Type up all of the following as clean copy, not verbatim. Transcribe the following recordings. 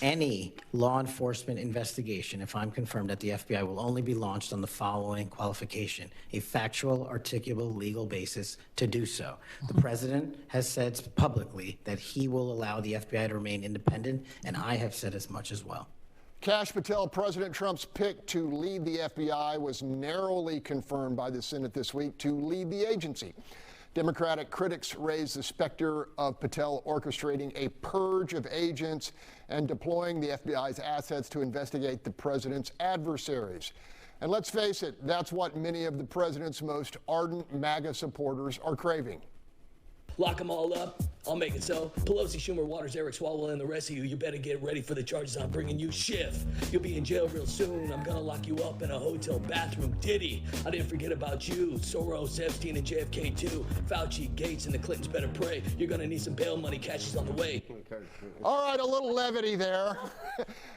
Any law enforcement investigation, if I'm confirmed at the FBI, will only be launched on the following qualification: a factual, articulable, legal basis to do so. The president has said publicly that he will allow the FBI to remain independent, and I have said as much as well. Kash Patel, President Trump's pick to lead the FBI, was narrowly confirmed by the Senate this week to lead the agency. Democratic critics raised the specter of Patel orchestrating a purge of agents and deploying the FBI's assets to investigate the president's adversaries. And let's face it, that's what many of the president's most ardent MAGA supporters are craving. Lock them all up. I'll make it so. Pelosi, Schumer, Waters, Eric Swalwell, and the rest of you, you better get ready for the charges I'm bringing you. Schiff, you'll be in jail real soon. I'm gonna lock you up in a hotel bathroom. Diddy, I didn't forget about you. Soros, Epstein, and JFK too. Fauci, Gates, and the Clintons better pray. You're gonna need some bail money. Cash is on the way. All right, a little levity there.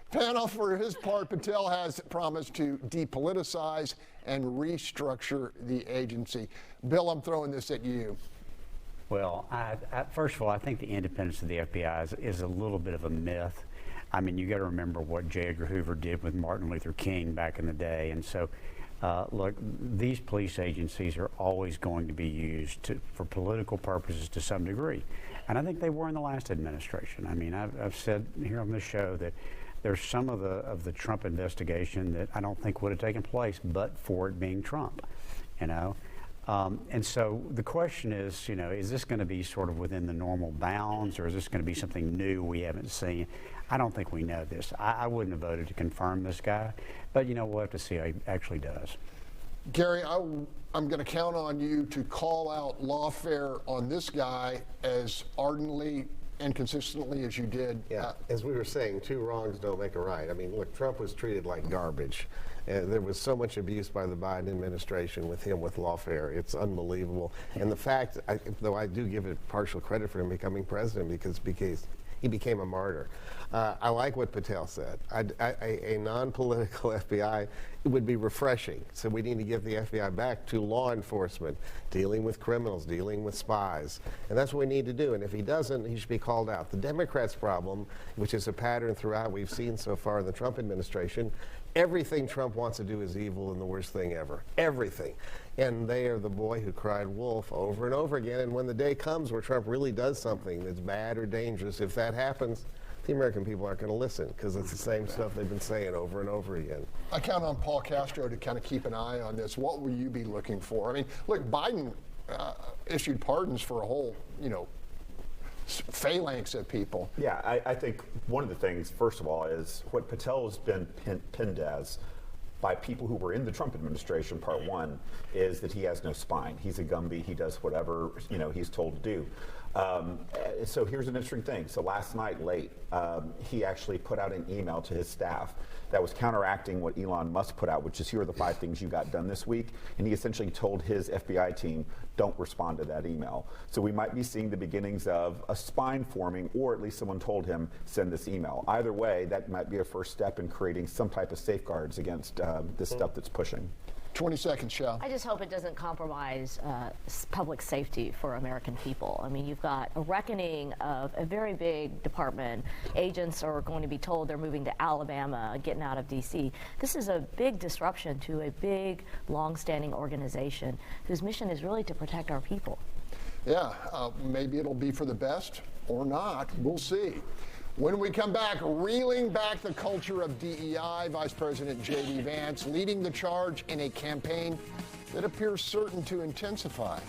Panel, for his part, Patel has promised to depoliticize and restructure the agency. Bill, I'm throwing this at you. Well, first of all, I think the independence of the FBI is a little bit of a myth. I mean, you got to remember what J. Edgar Hoover did with Martin Luther King back in the day. And so, look, these police agencies are always going to be used for political purposes to some degree. And I think they were in the last administration. I mean, I've said here on this show that there's some of the Trump investigation that I don't think would have taken place but for it being Trump, you know. And so the question is, you know, is this going to be sort of within the normal bounds, or is this going to be something new we haven't seen? I don't think we know this. I wouldn't have voted to confirm this guy, but, you know, we'll have to see how he actually does. Gary, I'm going to count on you to call out lawfare on this guy as ardently and consistently as you did. Yeah, as we were saying, two wrongs don't make a right. I mean, look, Trump was treated like garbage. There was so much abuse by the Biden administration with him with lawfare. It's unbelievable. And the fact, though I do give it partial credit for him becoming president because he became a martyr. I like what Patel said. A non-political FBI would be refreshing. So we need to give the FBI back to law enforcement, dealing with criminals, dealing with spies. And that's what we need to do. And if he doesn't, he should be called out. The Democrats' problem, which is a pattern throughout we've seen so far in the Trump administration, everything Trump wants to do is evil and the worst thing ever. Everything. And they are the boy who cried wolf over and over again. And when the day comes where Trump really does something that's bad or dangerous, if that happens, the American people aren't going to listen because it's the same stuff they've been saying over and over again. I count on Paul Castro to kind of keep an eye on this. What will you be looking for? I mean, look, Biden issued pardons for a whole, you know, phalanx of people. Yeah, I think one of the things, first of all, is what Patel has been pinned as by people who were in the Trump administration, part one, is that he has no spine. He's a Gumby. He does whatever, you know, he's told to do. So here's an interesting thing. So last night late, he actually put out an email to his staff that was counteracting what Elon Musk put out, which is, here are the 5 things you got done this week. And he essentially told his FBI team, don't respond to that email. So we might be seeing the beginnings of a spine forming, or at least someone told him, send this email. Either way, that might be a first step in creating some type of safeguards against this stuff that's pushing. 20 seconds, Shal. I just hope it doesn't compromise public safety for American people. I mean, you've got a reckoning of a very big department. Agents are going to be told they're moving to Alabama, getting out of D.C. This is a big disruption to a big, long-standing organization whose mission is really to protect our people. Yeah, maybe it'll be for the best or not. We'll see. When we come back, reeling back the culture of DEI, Vice President J.D. Vance leading the charge in a campaign that appears certain to intensify.